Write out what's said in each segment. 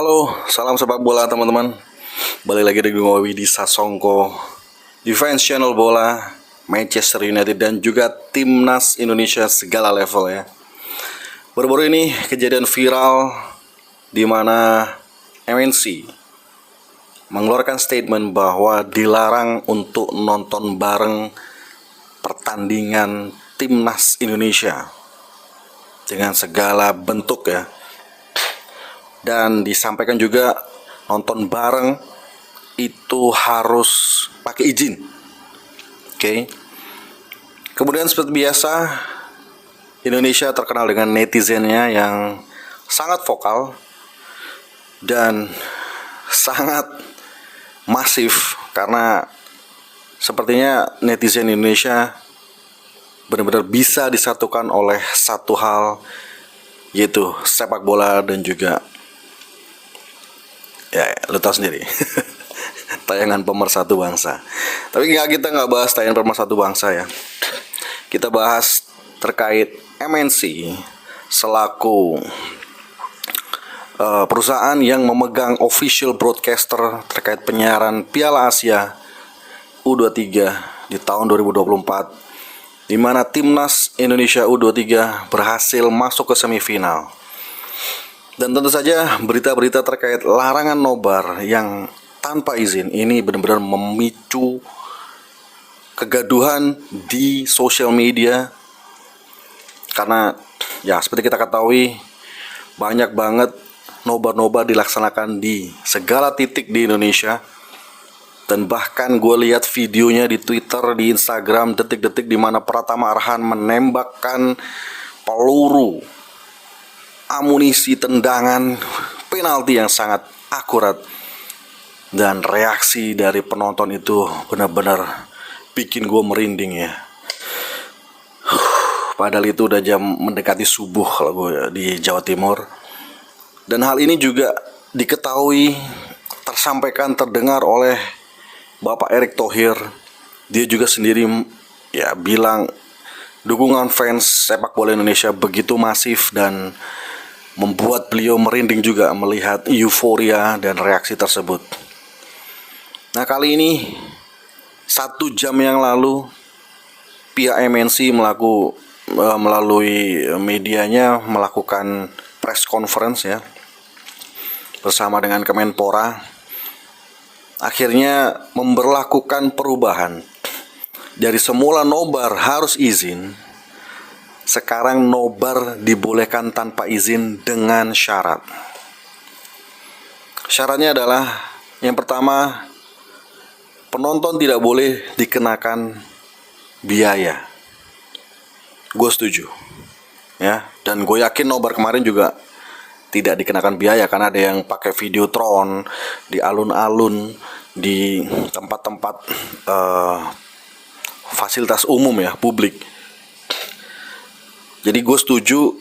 Halo, salam sepak bola teman-teman. Balik lagi dengan gue Widi Sasongko di Fans Channel Bola Manchester United dan juga Timnas Indonesia segala level ya. Baru-baru ini kejadian viral di mana MNC mengeluarkan statement bahwa dilarang untuk nonton bareng pertandingan Timnas Indonesia dengan segala bentuk ya. Dan disampaikan juga nonton bareng itu harus pakai izin. Oke. Kemudian seperti biasa, Indonesia terkenal dengan netizennya yang sangat vokal dan sangat masif, karena sepertinya netizen Indonesia benar-benar bisa disatukan oleh satu hal, yaitu sepak bola dan juga ya lu tahu sendiri tayangan pemersatu bangsa. Tapi kita nggak bahas tayangan pemersatu bangsa ya. Kita bahas terkait MNC selaku perusahaan yang memegang official broadcaster terkait penyiaran Piala Asia U23 di tahun 2024, di mana Timnas Indonesia U23 berhasil masuk ke semifinal. Dan tentu saja berita-berita terkait larangan nobar yang tanpa izin ini benar-benar memicu kegaduhan di sosial media. Karena ya seperti kita ketahui, banyak banget nobar-nobar dilaksanakan di segala titik di Indonesia. Dan bahkan gue lihat videonya di Twitter, di Instagram, detik-detik di mana Pratama Arhan menembakkan peluru amunisi tendangan penalti yang sangat akurat, dan reaksi dari penonton itu benar-benar bikin gue merinding ya. Padahal itu udah jam mendekati subuh kalau gue di Jawa Timur, dan hal ini juga diketahui, tersampaikan, terdengar oleh Bapak Erick Thohir. Dia juga sendiri ya bilang dukungan fans sepak bola Indonesia begitu masif dan membuat beliau merinding juga melihat euforia dan reaksi tersebut. Nah, kali ini 1 jam yang lalu pihak MNC melalui medianya melakukan press conference ya bersama dengan Kemenpora, akhirnya memberlakukan perubahan. Dari semula nobar harus izin, sekarang nobar dibolehkan tanpa izin dengan syarat. Syaratnya adalah, yang pertama, penonton tidak boleh dikenakan biaya. Gue setuju ya, dan gue yakin nobar kemarin juga tidak dikenakan biaya, karena ada yang pakai videotron di alun-alun, di tempat-tempat fasilitas umum ya, publik. Jadi gue setuju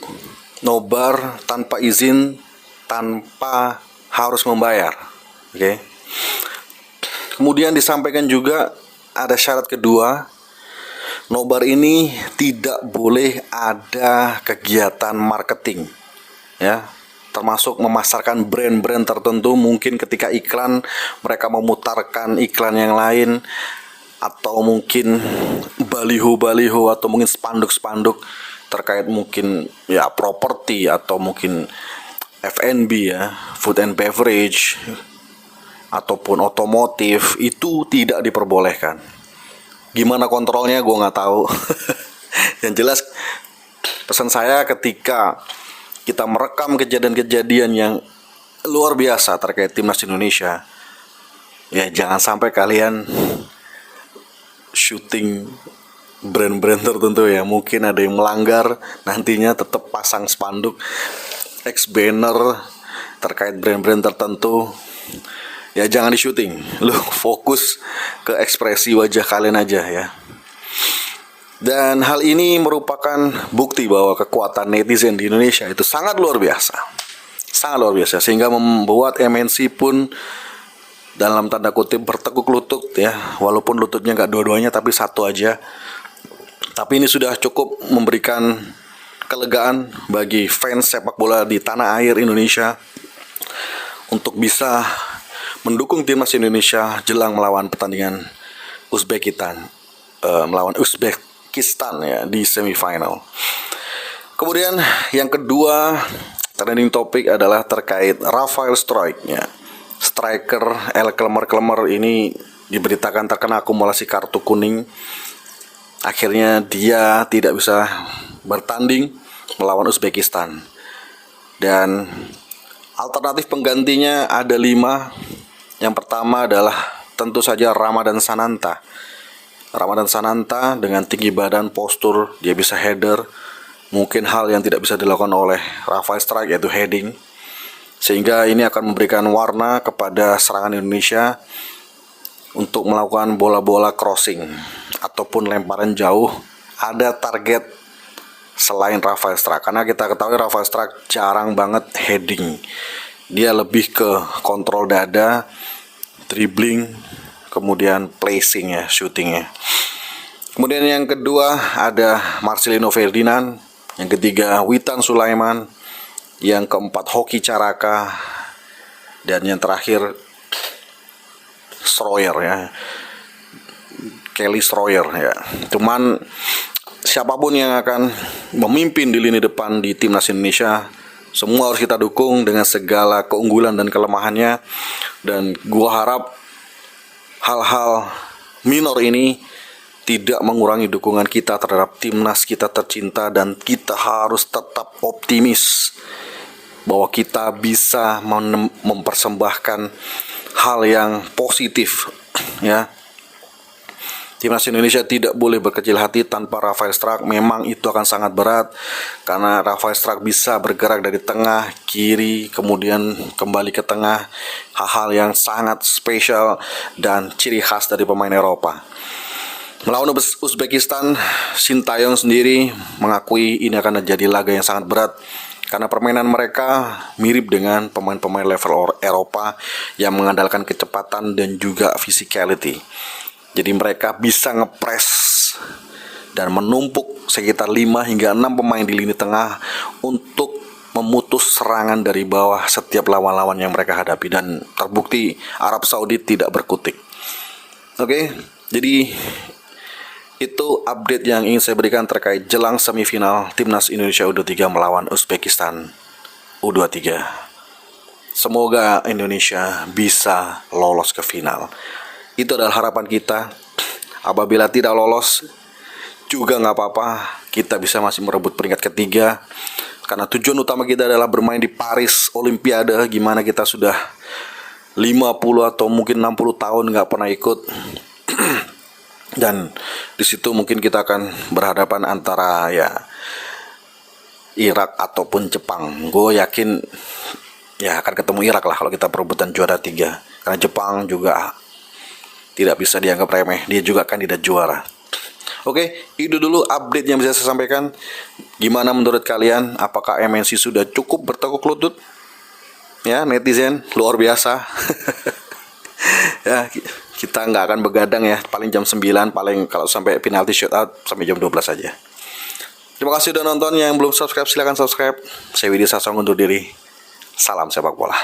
nobar tanpa izin, tanpa harus membayar. Oke. Kemudian disampaikan juga ada syarat kedua, nobar ini tidak boleh ada kegiatan marketing ya, termasuk memasarkan brand-brand tertentu. Mungkin ketika iklan mereka memutarkan iklan yang lain, atau mungkin baliho-baliho, atau mungkin spanduk-spanduk terkait mungkin ya properti, atau mungkin F&B ya, food and beverage, ataupun otomotif, itu tidak diperbolehkan. Gimana kontrolnya gue nggak tahu. Yang jelas pesan saya, ketika kita merekam kejadian-kejadian yang luar biasa terkait Timnas Indonesia, ya jangan sampai kalian syuting brand-brand tertentu ya. Mungkin ada yang melanggar, nantinya tetap pasang spanduk X banner terkait brand-brand tertentu. Ya jangan di syuting, lu fokus ke ekspresi wajah kalian aja ya. Dan hal ini merupakan bukti bahwa kekuatan netizen di Indonesia itu sangat luar biasa. Sangat luar biasa, sehingga membuat MNC pun dalam tanda kutip bertekuk lutut ya. Walaupun lututnya gak dua-duanya, tapi satu aja. Tapi ini sudah cukup memberikan kelegaan bagi fans sepak bola di tanah air Indonesia untuk bisa mendukung timnas Indonesia jelang melawan pertandingan melawan Uzbekistan ya di semifinal. Kemudian yang kedua trending topik adalah terkait Rafael Struijk ya. Striker El Klemer ini diberitakan terkena akumulasi kartu kuning. Akhirnya dia tidak bisa bertanding melawan Uzbekistan. Dan alternatif penggantinya ada 5. Yang pertama adalah tentu saja Ramadan Sananta. Ramadan Sananta dengan tinggi badan, postur, dia bisa header. Mungkin hal yang tidak bisa dilakukan oleh Rafael Struijk yaitu heading. Sehingga ini akan memberikan warna kepada serangan Indonesia untuk melakukan bola-bola crossing ataupun lemparan jauh. Ada target selain Rafael Struijk, karena kita ketahui Rafael Struijk jarang banget heading. Dia lebih ke kontrol dada, dribbling, kemudian placing ya, shootingnya. Kemudian yang kedua ada Marcelino Ferdinand, yang ketiga Witan Sulaiman, yang keempat Hoki Caraka, dan yang terakhir Stroyer ya, Kelly Stroyer ya. Cuman siapapun yang akan memimpin di lini depan di timnas Indonesia, semua harus kita dukung dengan segala keunggulan dan kelemahannya. Dan gua harap hal-hal minor ini tidak mengurangi dukungan kita terhadap timnas kita tercinta, dan kita harus tetap optimis bahwa kita bisa mempersembahkan hal yang positif ya. Timnas Indonesia tidak boleh berkecil hati tanpa Rafael Struijk. Memang itu akan sangat berat karena Rafael Struijk bisa bergerak dari tengah, kiri, kemudian kembali ke tengah. Hal-hal yang sangat spesial dan ciri khas dari pemain Eropa. Melawan Uzbekistan, Sintayong sendiri mengakui ini akan menjadi laga yang sangat berat karena permainan mereka mirip dengan pemain-pemain level Eropa yang mengandalkan kecepatan dan juga physicality. Jadi mereka bisa ngepres dan menumpuk sekitar 5 hingga 6 pemain di lini tengah untuk memutus serangan dari bawah setiap lawan-lawan yang mereka hadapi, dan terbukti Arab Saudi tidak berkutik. Oke, jadi itu update yang ingin saya berikan terkait jelang semifinal Timnas Indonesia U23 melawan Uzbekistan U23. Semoga Indonesia bisa lolos ke final. Itu adalah harapan kita. Apabila tidak lolos juga nggak apa-apa, kita bisa masih merebut peringkat ketiga. Karena tujuan utama kita adalah bermain di Paris Olimpiade. Gimana kita sudah 50 atau mungkin 60 tahun nggak pernah ikut. Dan di situ mungkin kita akan berhadapan antara ya Irak ataupun Jepang. Gue yakin ya akan ketemu Irak lah kalau kita perebutan juara 3. Karena Jepang juga tidak bisa dianggap remeh. Dia juga kandidat juara. Oke, itu dulu update yang bisa saya sampaikan. Gimana menurut kalian? Apakah MNC sudah cukup bertekuk lutut? Ya, netizen luar biasa. Ya, kita nggak akan begadang ya. Paling jam 9, paling kalau sampai penalti shootout sampai jam 12 aja. Terima kasih udah nonton. Yang belum subscribe silahkan subscribe. Saya Widhi Sasong undur diri. Salam sepak bola.